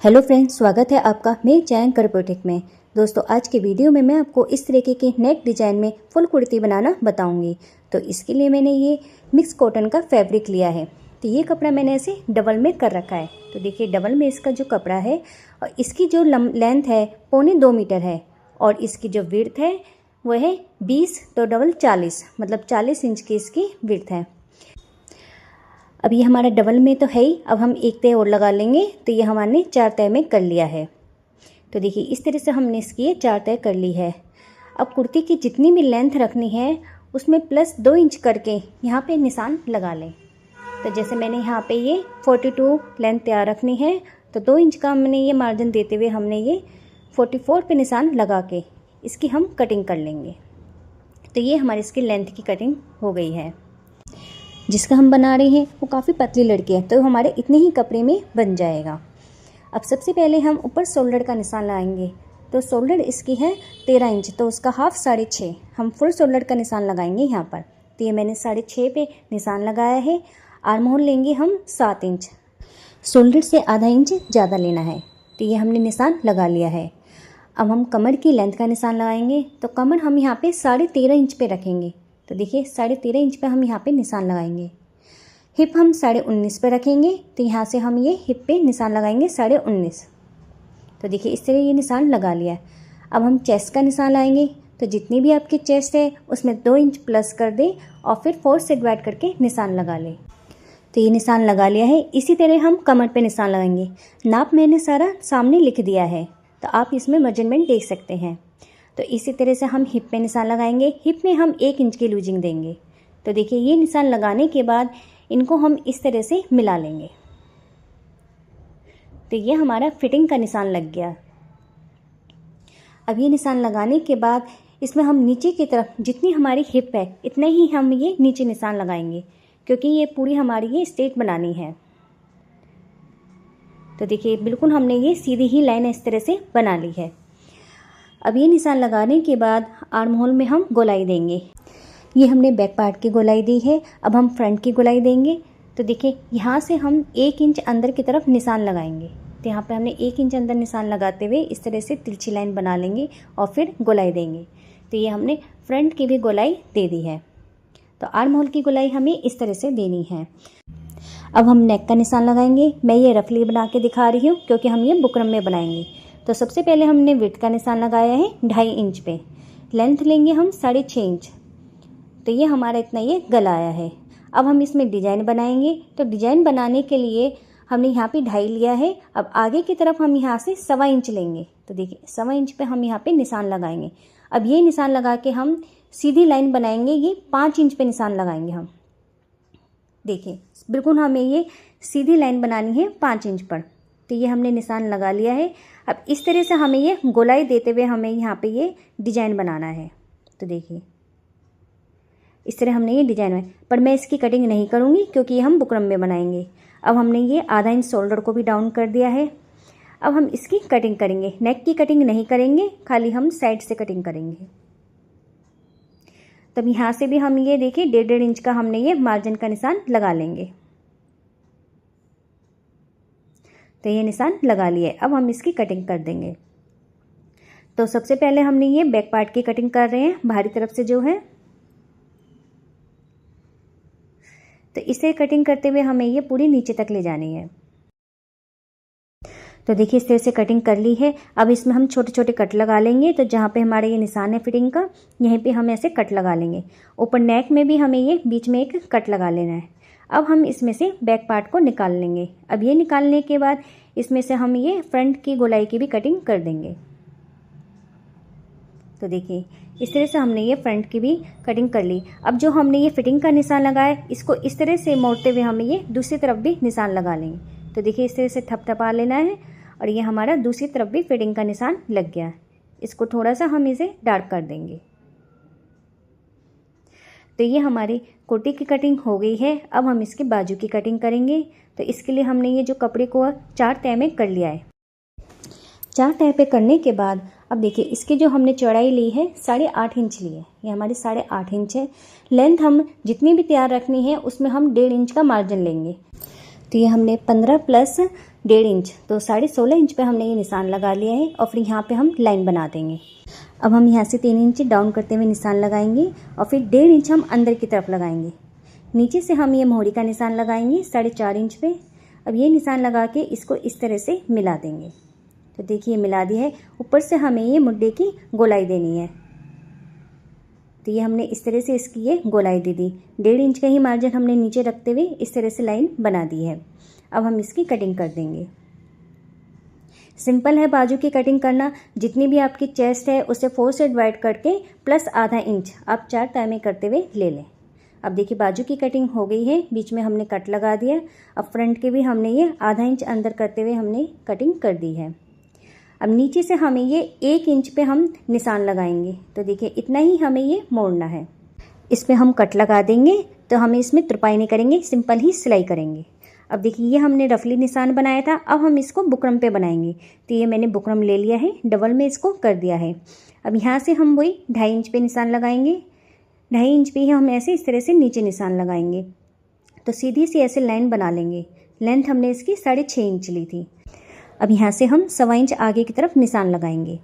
Hello friends, स्वागत है आपका मेरे चैनल करपोटेक में। दोस्तों, आज के वीडियो में मैं आपको इस तरीके के नेक डिज़ाइन में फुल कुर्ती बनाना बताऊंगी। तो इसके लिए मैंने ये मिक्स कॉटन का फैब्रिक लिया है। तो ये कपड़ा मैंने ऐसे डबल में कर रखा है। तो देखिए, डबल में इसका जो कपड़ा है और इसकी जो लेंथ है 2.25 मीटर है और इसकी जो विड्थ है वो है 20 तो डबल 40, मतलब 40 इंच की इसकी विड्थ है। अब ये हमारा डबल में तो है ही, अब हम एक तय और लगा लेंगे। तो ये हमारे 4 तय में कर लिया है। तो देखिए, इस तरह से हमने इसकी 4 तय कर ली है। अब कुर्ती की जितनी भी लेंथ रखनी है उसमें प्लस 2 इंच करके यहाँ पे निशान लगा लें। तो जैसे मैंने यहाँ पे ये 42 लेंथ तैयार रखनी है, तो 2 इंच का हमने ये मार्जिन देते हुए हमने ये 44 पे निशान लगा के इसकी हम कटिंग कर लेंगे। तो ये हमारी इसकी लेंथ की कटिंग हो गई है। जिसका हम बना रहे हैं वो काफ़ी पतली लड़की है, तो हमारे इतने ही कपड़े में बन जाएगा। अब सबसे पहले हम ऊपर शोल्डर का निशान लगाएंगे। तो शोल्डर इसकी है 13 इंच, तो उसका हाफ 6.5 हम फुल शोल्डर का निशान लगाएंगे यहाँ पर। तो ये मैंने 6.5 पे निशान लगाया है। आर्म होल लेंगे हम 7 इंच, शोल्डर से आधा इंच ज़्यादा लेना है। तो ये हमने निशान लगा लिया है। अब हम कमर की लेंथ का निशान लगाएंगे। तो कमर हम यहाँ पे 13.5 इंच पे रखेंगे। तो देखिए, 13.5 इंच पे हम यहाँ पे निशान लगाएंगे। हिप हम 19.5 पे रखेंगे। तो यहाँ से हम ये हिप पे निशान लगाएंगे 19.5। तो देखिए, इस तरह ये निशान लगा लिया है। अब हम चेस्ट का निशान लगाएंगे। तो जितनी भी आपकी चेस्ट है उसमें 2 इंच प्लस कर दें और फिर 4 से डिवाइड करके निशान लगा लें। तो ये निशान लगा लिया है। इसी तरह हम कमर पे निशान लगाएंगे। नाप मैंने सारा सामने लिख दिया है, तो आप इसमें मेजरमेंट देख सकते हैं। तो इसी तरह से हम हिप पे निशान लगाएंगे। हिप में हम 1 इंच की लूजिंग देंगे। तो देखिए, ये निशान लगाने के बाद इनको हम इस तरह से मिला लेंगे। तो ये हमारा फिटिंग का निशान लग गया। अब ये निशान लगाने के बाद इसमें हम नीचे की तरफ जितनी हमारी हिप है इतने ही हम ये नीचे निशान लगाएंगे, क्योंकि ये पूरी हमारी ये स्ट्रेट बनानी है। तो देखिए, बिल्कुल हमने ये सीधी ही लाइन इस तरह से बना ली है। अब ये निशान लगाने के बाद आर्म होल में हम गोलाई देंगे। ये हमने बैक पार्ट की गोलाई दी है। अब हम फ्रंट की गोलाई देंगे। तो देखिए, यहाँ से हम 1 इंच अंदर की तरफ निशान लगाएंगे। तो यहाँ पे हमने 1 इंच अंदर निशान लगाते हुए इस तरह से तिरछी लाइन बना लेंगे और फिर गोलाई देंगे। तो ये हमने फ्रंट की भी गोलाई दे दी है। तो आर्म होल की गोलाई हमें इस तरह से देनी है। अब हम नेक का निशान लगाएंगे। मैं ये रफली बना के दिखा रही हूँ क्योंकि हम ये बुकरम में बनाएंगे। तो सबसे पहले हमने विड्थ का निशान लगाया है 2.5 इंच पे। लेंथ लेंगे हम 6.5 इंच। तो ये हमारा इतना ये गला आया है। अब हम इसमें डिजाइन बनाएंगे। तो डिजाइन बनाने के लिए हमने यहाँ पे 2.5 लिया है। अब आगे की तरफ हम यहाँ से 1.25 इंच लेंगे। तो देखिए, 1.25 इंच पे हम यहाँ पे निशान लगाएंगे। अब ये निशान लगा के हम सीधी लाइन बनाएंगे। ये 5 इंच पे निशान लगाएंगे हम। देखिए, बिल्कुल हमें ये सीधी लाइन बनानी है 5 इंच पर। तो ये हमने निशान लगा लिया है। अब इस तरह से हमें ये गोलाई देते हुए हमें यहाँ पे ये डिजाइन बनाना है। तो देखिए, इस तरह हमने ये डिजाइन बनाया, पर मैं इसकी कटिंग नहीं करूँगी क्योंकि ये हम बुकरम में बनाएंगे। अब हमने ये आधा इंच शोल्डर को भी डाउन कर दिया है। अब हम इसकी कटिंग करेंगे। नेक की कटिंग नहीं करेंगे, खाली हम साइड से कटिंग करेंगे। तब यहाँ से भी हम ये देखिए 1.5 इंच का हमने ये मार्जिन का निशान लगा लेंगे। तो ये निशान लगा लिए। अब हम इसकी कटिंग कर देंगे। तो सबसे पहले हमने ये बैक पार्ट की कटिंग कर रहे हैं, बाहरी तरफ से जो है। तो इसे कटिंग करते हुए हमें ये पूरी नीचे तक ले जानी है। तो देखिए, इस तरह से कटिंग कर ली है। अब इसमें हम छोटे छोटे कट लगा लेंगे। तो जहाँ पे हमारा ये निशान है फिटिंग का, यहीं पे हम ऐसे कट लगा लेंगे। ऊपर नेक में भी हमें ये बीच में एक कट लगा लेना है। अब हम इसमें से बैक पार्ट को निकाल लेंगे। अब ये निकालने के बाद इसमें से हम ये फ्रंट की गोलाई की भी कटिंग कर देंगे। तो देखिए, इस तरह से हमने ये फ्रंट की भी कटिंग कर ली। अब जो हमने ये फिटिंग का निशान लगाया, इसको इस तरह से मोड़ते हुए हमें ये दूसरी तरफ भी निशान लगा लेंगे। तो देखिए, इस तरह से थपथपा लेना है और ये हमारा दूसरी तरफ भी फिटिंग का निशान लग गया। इसको थोड़ा सा हम इसे डार्क कर देंगे। तो ये हमारी कुर्ती की कटिंग हो गई है। अब हम इसके बाजू की कटिंग करेंगे। तो इसके लिए हमने ये जो कपड़े को 4 तय में कर लिया है। 4 तय पे करने के बाद अब देखिए, इसकी जो हमने चौड़ाई ली है 8.5 इंच ली है। ये हमारी 8.5 इंच है। लेंथ हम जितनी भी तैयार रखनी है उसमें हम 1.5 इंच का मार्जिन लेंगे। तो ये हमने 15 प्लस 1.5 इंच तो 16.5 इंच पे हमने ये निशान लगा लिया है और फिर यहाँ पे हम लाइन बना देंगे। अब हम यहाँ से 3 इंच डाउन करते हुए निशान लगाएंगे और फिर 1.5 इंच हम अंदर की तरफ लगाएंगे। नीचे से हम ये मोहरी का निशान लगाएंगे 4.5 इंच पे। अब ये निशान लगा के इसको इस तरह से मिला देंगे। तो देखिए मिला दी है। ऊपर से हमें ये मुड्डे की गोलाई देनी है। तो ये हमने इस तरह से इसकी ये गोलाई दे दी। 1.5 इंच का ही मार्जिन हमने नीचे रखते हुए इस तरह से लाइन बना दी है। अब हम इसकी कटिंग कर देंगे। सिंपल है बाजू की कटिंग करना। जितनी भी आपकी चेस्ट है उसे 4 से डिवाइड करके प्लस आधा इंच आप 4 टाइमें करते हुए ले लें। अब देखिए बाजू की कटिंग हो गई है। बीच में हमने कट लगा दिया। अब फ्रंट के भी हमने ये आधा इंच अंदर करते हुए हमने कटिंग कर दी है। अब नीचे से हमें ये 1 इंच पे हम निशान लगाएंगे। तो देखिए इतना ही हमें ये मोड़ना है। इसमें हम कट लगा देंगे तो हमें इसमें तुरपाई नहीं करेंगे, सिंपल ही सिलाई करेंगे। अब देखिए ये हमने रफली निशान बनाया था। अब हम इसको बुकरम पे बनाएंगे। तो ये मैंने बुकरम ले लिया है, डबल में इसको कर दिया है। अब यहाँ से हम वही 2.5 इंच पे निशान लगाएंगे। 2.5 इंच पे ही हम ऐसे इस तरह से नीचे निशान लगाएंगे। तो सीधी सी ऐसे लाइन बना लेंगे। लेंथ हमने इसकी 6.5 इंच ली थी। अब यहाँ से हम 1.25 इंच आगे की तरफ निशान लगाएंगे।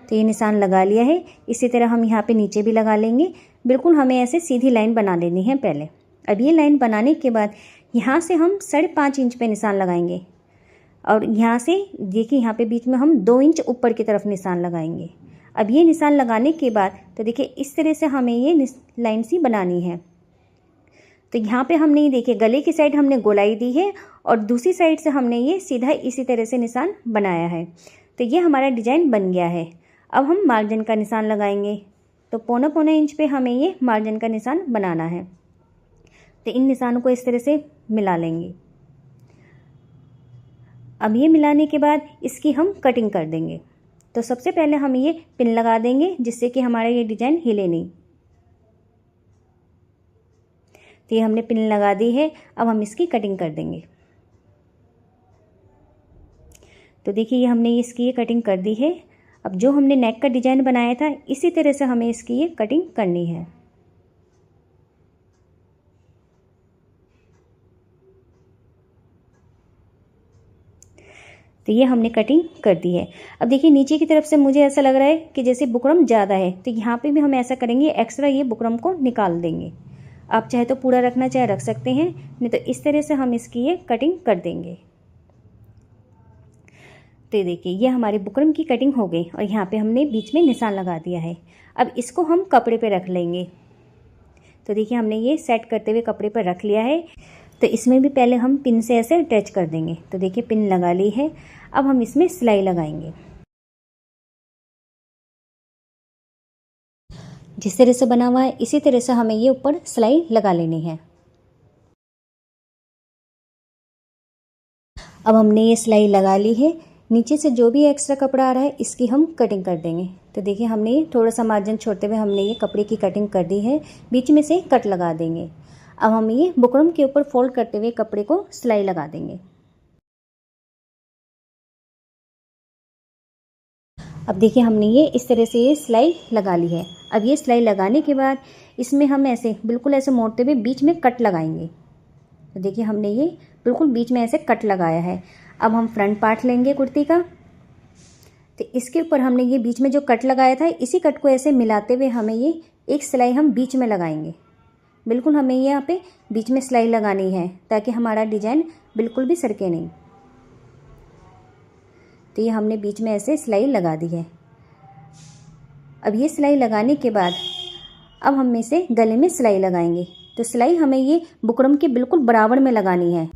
तो ये निशान लगा लिया है। इसी तरह हम यहाँ पे नीचे भी लगा लेंगे। बिल्कुल हमें ऐसे सीधी लाइन बना लेनी है पहले। अब ये लाइन बनाने के बाद यहाँ से हम 5.5 इंच पे निशान लगाएंगे और यहाँ से देखिए यहाँ पे बीच में हम 2 इंच ऊपर की तरफ निशान लगाएंगे। अब ये निशान लगाने के बाद तो देखिए इस तरह से हमें ये लाइन सी बनानी है। तो यहाँ पे हमने ये देखिए गले की साइड हमने गोलाई दी है और दूसरी साइड से हमने ये सीधा इसी तरह से निशान बनाया है। तो ये हमारा डिजाइन बन गया है। अब हम मार्जिन का निशान लगाएंगे। तो 1.25 इंच पे हमें ये मार्जिन का निशान बनाना है। तो इन निशानों को इस तरह से मिला लेंगे। अब ये मिलाने के बाद इसकी हम कटिंग कर देंगे। तो सबसे पहले हम ये पिन लगा देंगे जिससे कि हमारा ये डिजाइन हिले नहीं। तो ये हमने पिन लगा दी है। अब हम इसकी कटिंग कर देंगे। तो देखिए ये हमने इसकी ये कटिंग कर दी है। अब जो हमने नेक का डिजाइन बनाया था इसी तरह से हमें इसकी ये कटिंग करनी है। तो ये हमने कटिंग कर दी है। अब देखिए नीचे की तरफ से मुझे ऐसा लग रहा है कि जैसे बुकरम ज़्यादा है। तो यहाँ पे भी हम ऐसा करेंगे, एक्स्ट्रा ये बुकरम को निकाल देंगे। आप चाहे तो पूरा रखना चाहे रख सकते हैं, नहीं तो इस तरह से हम इसकी ये कटिंग कर देंगे। तो देखिए ये हमारी बुकरम की कटिंग हो गई और यहाँ पे हमने बीच में निशान लगा दिया है। अब इसको हम कपड़े पे रख लेंगे। तो देखिए हमने ये सेट करते हुए कपड़े पर रख लिया है। तो इसमें भी पहले हम पिन से ऐसे अटैच कर देंगे। तो देखिए पिन लगा ली है। अब हम इसमें सिलाई लगाएंगे। जिस तरह से बना हुआ है इसी तरह से हमें ये ऊपर सिलाई लगा लेनी है। अब हमने ये सिलाई लगा ली है। नीचे से जो भी एक्स्ट्रा कपड़ा आ रहा है इसकी हम कटिंग कर देंगे। तो देखिए हमने ये थोड़ा सा मार्जिन छोड़ते हुए हमने ये कपड़े की कटिंग कर दी है। बीच में से कट लगा देंगे। अब हम ये बुकरम के ऊपर फोल्ड करते हुए कपड़े को सिलाई लगा देंगे। अब देखिए हमने ये इस तरह से ये सिलाई लगा ली है। अब ये सिलाई लगाने के बाद इसमें हम ऐसे बिल्कुल ऐसे मोड़ते हुए बीच में कट लगाएंगे। तो देखिए हमने ये बिल्कुल बीच में ऐसे कट लगाया है। अब हम फ्रंट पार्ट लेंगे कुर्ती का। तो इसके ऊपर हमने ये बीच में जो कट लगाया था इसी कट को ऐसे मिलाते हुए हमें ये एक सिलाई हम बीच में लगाएंगे। बिल्कुल हमें यहाँ पे बीच में सिलाई लगानी है ताकि हमारा डिजाइन बिल्कुल भी सरके नहीं। तो ये हमने बीच में ऐसे सिलाई लगा दी है। अब ये सिलाई लगाने के बाद अब हम इसे गले में सिलाई लगाएंगे। तो सिलाई हमें ये बुकरम के बिल्कुल बराबर में लगानी है।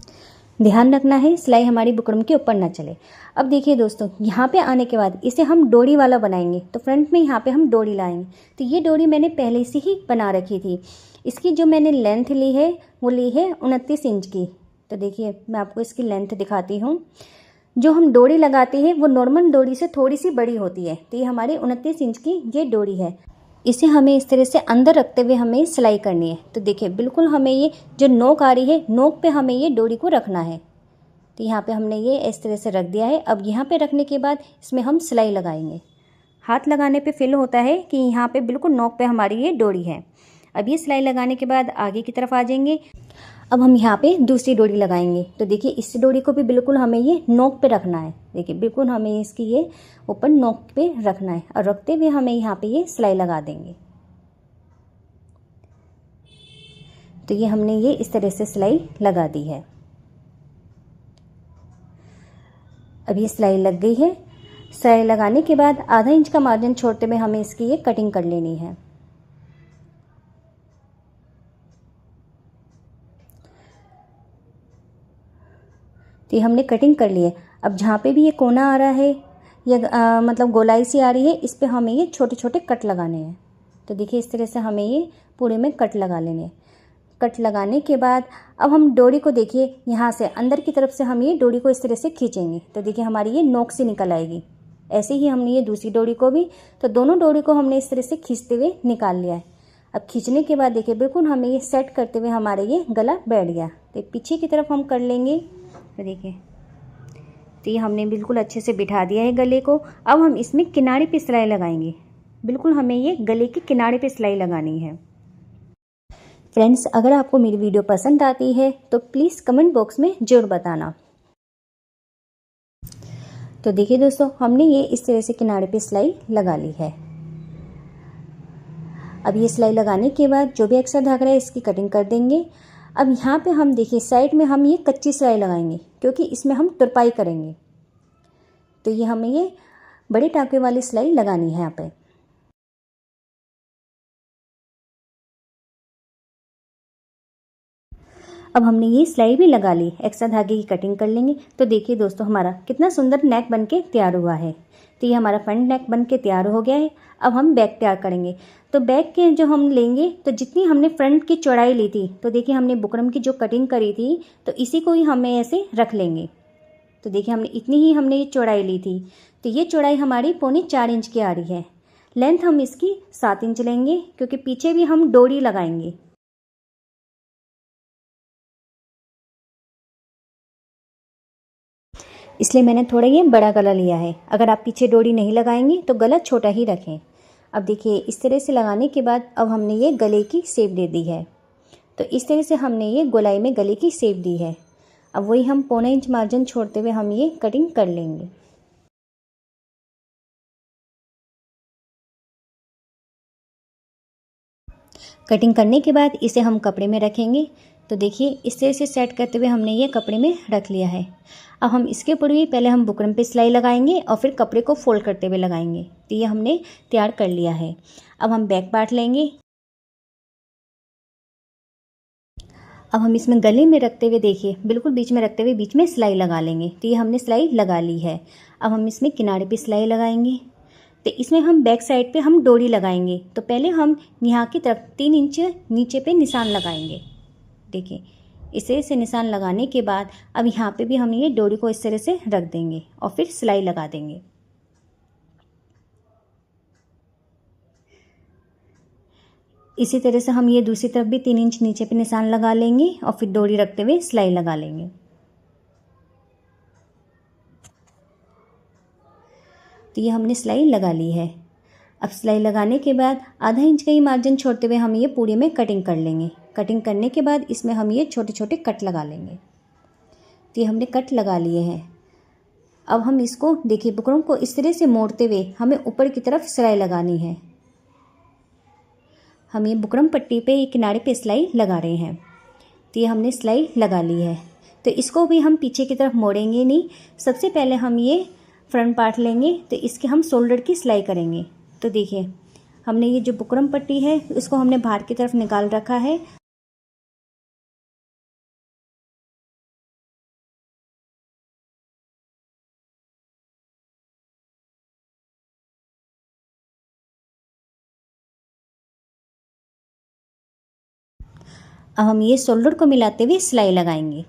ध्यान रखना है सिलाई हमारी बुकरम के ऊपर ना चले। अब देखिए दोस्तों यहाँ पे आने के बाद इसे हम डोरी वाला बनाएंगे। तो फ्रंट में यहाँ पे हम डोरी लाएंगे। तो ये डोरी मैंने पहले से ही बना रखी थी। इसकी जो मैंने लेंथ ली है वो ली है 29 इंच की। तो देखिए मैं आपको इसकी लेंथ दिखाती हूँ। जो हम डोरी लगाते हैं वो नॉर्मल डोरी से थोड़ी सी बड़ी होती है। तो ये हमारी 29 इंच की ये डोरी है। इसे हमें इस तरह से अंदर रखते हुए हमें सिलाई करनी है। तो देखिए बिल्कुल हमें ये जो नोक आ रही है नोक पे हमें ये डोरी को रखना है। तो यहाँ पे हमने ये इस तरह से रख दिया है। अब यहाँ पे रखने के बाद इसमें हम सिलाई लगाएंगे। हाथ लगाने पे फील होता है कि यहाँ पे बिल्कुल नोक पे हमारी ये डोरी है। अब ये सिलाई लगाने के बाद आगे की तरफ आ जाएंगे। अब हम यहाँ पे दूसरी डोरी लगाएंगे। तो देखिए इस डोरी को भी बिल्कुल हमें ये नोक पे रखना है। देखिए बिल्कुल हमें इसकी ये ऊपर नोक पे रखना है और रखते हुए हमें यहाँ पे ये सिलाई लगा देंगे। तो ये हमने ये इस तरह से सिलाई लगा दी है। अब ये सिलाई लग गई है। सिलाई लगाने के बाद आधा इंच का मार्जिन छोड़ते हुए हमें इसकी ये कटिंग कर लेनी है। तो ये हमने कटिंग कर ली है। अब जहाँ पे भी ये कोना आ रहा है या मतलब गोलाई सी आ रही है, इस पे हमें ये छोटे छोटे कट लगाने हैं। तो देखिए इस तरह से हमें ये पूरे में कट लगा लेने हैं। कट लगाने के बाद अब हम डोरी को देखिए यहाँ से अंदर की तरफ से हम ये डोरी को इस तरह से खींचेंगे। तो देखिए हमारी ये नोक से निकल आएगी। ऐसे ही हमने ये दूसरी डोरी को भी, तो दोनों डोरी को हमने इस तरह से खींचते हुए निकाल लिया है। अब खींचने के बाद देखिए बिल्कुल हमें ये सेट करते हुए हमारे ये गला बैठ गया। तो पीछे की तरफ हम कर लेंगे। तो देखिए तो ये हमने बिल्कुल अच्छे से बिठा दिया है गले को। अब हम इसमें किनारे पे सिलाई लगाएंगे। बिल्कुल हमें ये गले के किनारे पे सिलाई लगानी है। फ्रेंड्स, अगर आपको मेरी वीडियो पसंद आती है तो प्लीज़ कमेंट बॉक्स में ज़रूर बताना। तो देखिए दोस्तों, हमने ये इस तरह से किनारे पे सिलाई लगा ली है। अब ये सिलाई लगाने के बाद जो भी एक्स्ट्रा धागा है इसकी कटिंग कर देंगे। अब यहाँ पे हम देखिए साइड में हम ये कच्ची सिलाई लगाएंगे क्योंकि इसमें हम तुरपाई करेंगे। तो ये हमें ये बड़े टाँके वाली सिलाई लगानी है यहाँ पे। अब हमने ये सिलाई भी लगा ली, एक्स्ट्रा धागे की कटिंग कर लेंगे। तो देखिए दोस्तों, हमारा कितना सुंदर नेक बनके तैयार हुआ है। तो ये हमारा फ्रंट नेक बनके तैयार हो गया है। अब हम बैक तैयार करेंगे। तो बैक के जो हम लेंगे, तो जितनी हमने फ्रंट की चौड़ाई ली थी, तो देखिए हमने बुकरम की जो कटिंग करी थी, तो इसी को ही हमें ऐसे रख लेंगे। तो देखिए हमने इतनी ही हमने ये चौड़ाई ली थी। तो ये चौड़ाई हमारी 3.25 इंच की आ रही है। लेंथ हम इसकी 7 इंच लेंगे क्योंकि पीछे भी हम डोरी लगाएंगे। इसलिए मैंने थोड़ा ये बड़ा गला लिया है। अगर आप पीछे डोरी नहीं लगाएंगे तो गला छोटा ही रखें। अब देखिए इस तरह से लगाने के बाद अब हमने ये गले की शेप दे दी है। तो इस तरह से हमने ये गोलाई में गले की शेप दी है। अब वही हम 1.25 इंच मार्जिन छोड़ते हुए हम ये कटिंग कर लेंगे। कटिंग करने के बाद इसे हम कपड़े में रखेंगे। तो देखिए इस तरह से सेट करते हुए हमने ये कपड़े में रख लिया है। अब हम इसके ऊपर भी पहले हम बुकरम पे सिलाई लगाएंगे और फिर कपड़े को फोल्ड करते हुए लगाएंगे। तो ये हमने तैयार कर लिया है। अब हम बैक पार्ट लेंगे। अब हम इसमें गले में रखते हुए देखिए बिल्कुल बीच में रखते हुए बीच में सिलाई लगा लेंगे। तो ये हमने सिलाई लगा ली है। अब हम इसमें किनारे पे सिलाई लगाएंगे। तो इसमें हम बैक साइड पे हम डोरी लगाएंगे। तो पहले हम यहाँ की तरफ 3 इंच नीचे पे निशान लगाएंगे। देखिए इस तरह से निशान लगाने के बाद अब यहाँ पे भी हम ये डोरी को इस तरह से रख देंगे और फिर सिलाई लगा देंगे। इसी तरह से हम ये दूसरी तरफ भी 3 इंच नीचे पे निशान लगा लेंगे और फिर डोरी रखते हुए सिलाई लगा लेंगे। तो ये हमने सिलाई लगा ली है। अब सिलाई लगाने के बाद आधा इंच का ही मार्जिन छोड़ते हुए हम ये पूरे में कटिंग कर लेंगे। कटिंग करने के बाद इसमें हम ये छोटे छोटे कट लगा लेंगे। तो ये हमने कट लगा लिए हैं। अब हम इसको देखिए बुकरम को इस तरह से मोड़ते हुए हमें ऊपर की तरफ सिलाई लगानी है। हम ये बुकरम पट्टी पे किनारे पे सिलाई लगा रहे हैं। तो ये हमने सिलाई लगा ली है। तो इसको भी हम पीछे की तरफ मोड़ेंगे नहीं। सबसे पहले हम ये फ्रंट पार्ट लेंगे। तो इसके हम शोल्डर की सिलाई करेंगे। तो देखिए हमने ये जो बुकरम पट्टी है इसको हमने बाहर की तरफ निकाल रखा है। अब हम ये शोल्डर को मिलाते हुए सिलाई लगाएंगे।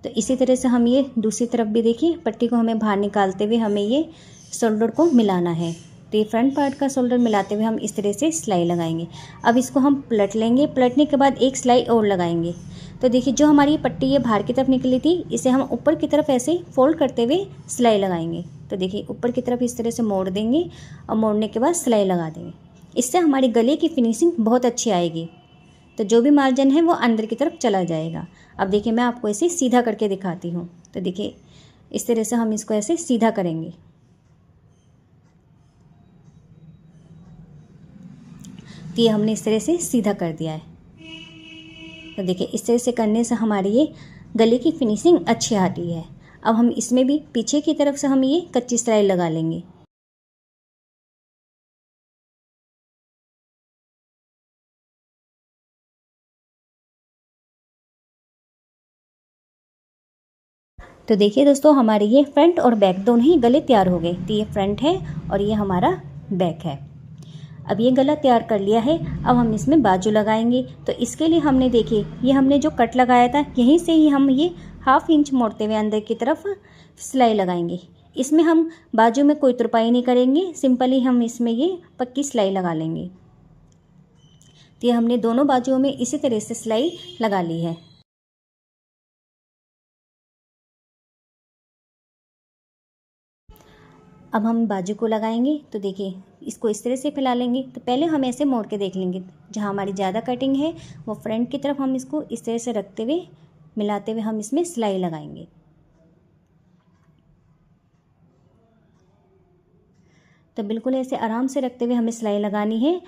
तो इसी तरह से हम ये दूसरी तरफ भी देखिए पट्टी को हमें बाहर निकालते हुए हमें ये शोल्डर को मिलाना है। तो ये फ्रंट पार्ट का शोल्डर मिलाते हुए हम इस तरह से सिलाई लगाएंगे। अब इसको हम पलट लेंगे। पलटने के बाद एक सिलाई और लगाएंगे। तो देखिए जो हमारी पट्टी ये बाहर की तरफ निकली थी इसे हम ऊपर की तरफ ऐसे फोल्ड करते हुए सिलाई लगाएंगे। तो देखिए ऊपर की तरफ इस तरह से मोड़ देंगे और मोड़ने के बाद सिलाई लगा देंगे। इससे हमारे गले की फिनिशिंग बहुत अच्छी आएगी। तो जो भी मार्जिन है वो अंदर की तरफ चला जाएगा। अब देखिए मैं आपको ऐसे सीधा करके दिखाती हूँ। तो देखिए इस तरह से हम इसको ऐसे सीधा करेंगे। तो ये हमने इस तरह से सीधा कर दिया है। तो देखिए इस तरह से करने से हमारी ये गले की फिनिशिंग अच्छी आती है। अब हम इसमें भी पीछे की तरफ से हम ये कच्ची सिलाई लगा लेंगे। तो देखिए दोस्तों हमारे ये फ्रंट और बैक दोनों ही गले तैयार हो गए। तो ये फ्रंट है और ये हमारा बैक है। अब ये गला तैयार कर लिया है। अब हम इसमें बाजू लगाएंगे। तो इसके लिए हमने देखिए ये हमने जो कट लगाया था यहीं से ही हम ये 1/2 इंच मोड़ते हुए अंदर की तरफ सिलाई लगाएंगे। इसमें हम बाजू में कोई तुरपाई नहीं करेंगे, सिंपली हम इसमें ये पक्की सिलाई लगा लेंगे। तो ये हमने दोनों बाजुओं में इसी तरह से सिलाई लगा ली है। अब हम बाजू को लगाएंगे। तो देखिए इसको इस तरह से फैला लेंगे। तो पहले हम ऐसे मोड़ के देख लेंगे, जहाँ हमारी ज़्यादा कटिंग है वो फ्रंट की तरफ हम इसको इस तरह से रखते हुए मिलाते हुए हम इसमें सिलाई लगाएंगे। तो बिल्कुल ऐसे आराम से रखते हुए हमें सिलाई लगानी है,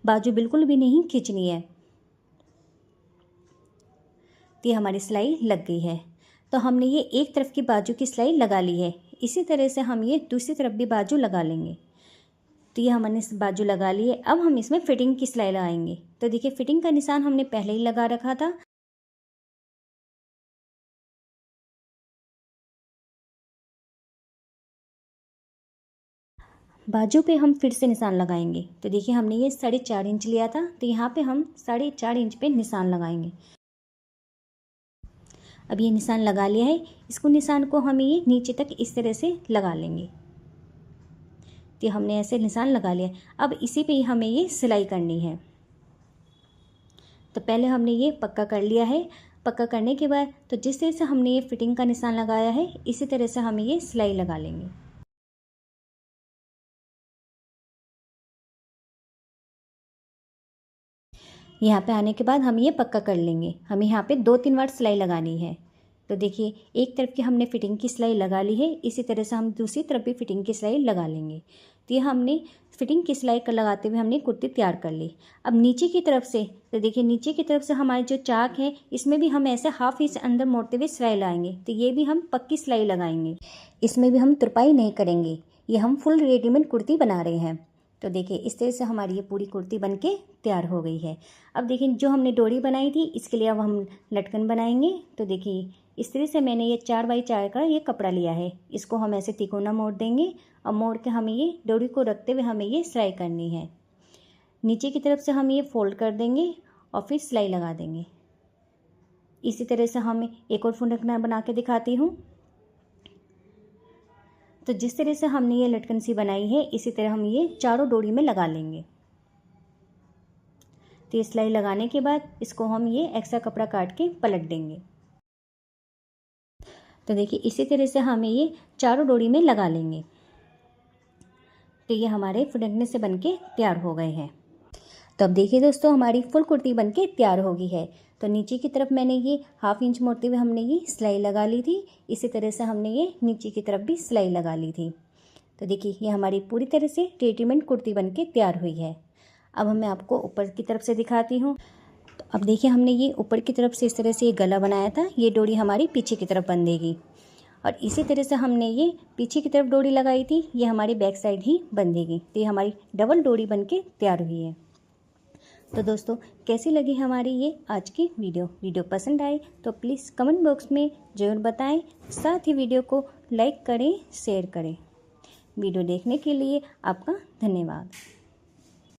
बाजू बिल्कुल भी नहीं खींचनी है। तो ये हमारी सिलाई लग गई है। तो हमने ये एक तरफ की बाजू की सिलाई लगा ली है। इसी तरह से हम ये दूसरी तरफ भी बाजू लगा लेंगे। तो ये हमने बाजू लगा ली है। अब हम इसमें फिटिंग की सिलाई लगाएंगे। तो देखिए फिटिंग का निशान हमने पहले ही लगा रखा था। बाजू पे हम फिर से निशान लगाएंगे। तो देखिए हमने ये 4.5 इंच लिया था, तो यहाँ पे हम 4.5 इंच पे निशान लगाएंगे। अब ये निशान लगा लिया है। इसको निशान को हम ये नीचे तक इस तरह से लगा लेंगे। तो हमने ऐसे निशान लगा लिया। अब इसी पे ही हमें ये सिलाई करनी है। तो पहले हमने ये पक्का कर लिया है। पक्का करने के बाद तो जिस तरह से हमने ये फिटिंग का निशान लगाया है इसी तरह से हमें ये सिलाई लगा लेंगे। यहाँ पे आने के बाद हम ये पक्का कर लेंगे। हमें यहाँ पे 2-3 बार सिलाई लगानी है। तो देखिए एक तरफ की हमने फिटिंग की सिलाई लगा ली है, इसी तरह से हम दूसरी तरफ भी फिटिंग की सिलाई लगा लेंगे। तो ये हमने फिटिंग की सिलाई कर लगाते हुए हमने कुर्ती तैयार कर ली। अब नीचे की तरफ से तो देखिए नीचे की तरफ से हमारे जो चाक है इसमें भी हम ऐसे 1/2 इंच अंदर मोड़ते हुए सिलाई लगाएंगे। तो ये भी हम पक्की सिलाई लगाएंगे, इसमें भी हम तुरपाई नहीं करेंगे। ये हम फुल रेडीमेड कुर्ती बना रहे हैं। तो देखिए इस तरह से हमारी ये पूरी कुर्ती बनके तैयार हो गई है। अब देखिए जो हमने डोरी बनाई थी इसके लिए अब हम लटकन बनाएंगे। तो देखिए इस तरह से मैंने ये 4x4 का ये कपड़ा लिया है। इसको हम ऐसे तिकोना मोड़ देंगे और मोड़ के हमें ये डोरी को रखते हुए हमें ये सिलाई करनी है। नीचे की तरफ से हम ये फोल्ड कर देंगे और फिर सिलाई लगा देंगे। इसी तरह से हम एक और फुंडकना बना के दिखाती हूँ। तो जिस तरह से हमने ये लटकन सी बनाई है इसी तरह हम ये चारों डोरी में लगा लेंगे। तो ये सिलाई लगाने के बाद इसको हम ये एक्स्ट्रा कपड़ा काट के पलट देंगे। तो देखिए इसी तरह से हमें ये चारों डोरी में लगा लेंगे। तो ये हमारे फुंडकने से बनके तैयार हो गए हैं। तो अब देखिए दोस्तों हमारी फुल कुर्ती बनके तैयार हो गई है। तो नीचे की तरफ मैंने ये 1/2 इंच मोड़ते हुए हमने ये सिलाई लगा ली थी। इसी तरह से हमने ये नीचे की तरफ भी सिलाई लगा ली थी। तो देखिए ये हमारी पूरी तरह से रेडीमेड कुर्ती बनके तैयार हुई है। अब मैं आपको ऊपर की तरफ से दिखाती हूँ। तो अब देखिए हमने ये ऊपर की तरफ से इस तरह से ये गला बनाया था। ये डोरी हमारी पीछे की तरफ बंधेगी और इसी तरह से हमने ये पीछे की तरफ डोरी लगाई थी, ये हमारी बैक साइड ही बंधेगी। तो ये हमारी डबल डोरी बनके तैयार हुई है। तो दोस्तों कैसी लगी हमारी ये आज की वीडियो पसंद आए तो प्लीज़ कमेंट बॉक्स में ज़रूर बताएं। साथ ही वीडियो को लाइक करें, शेयर करें। वीडियो देखने के लिए आपका धन्यवाद।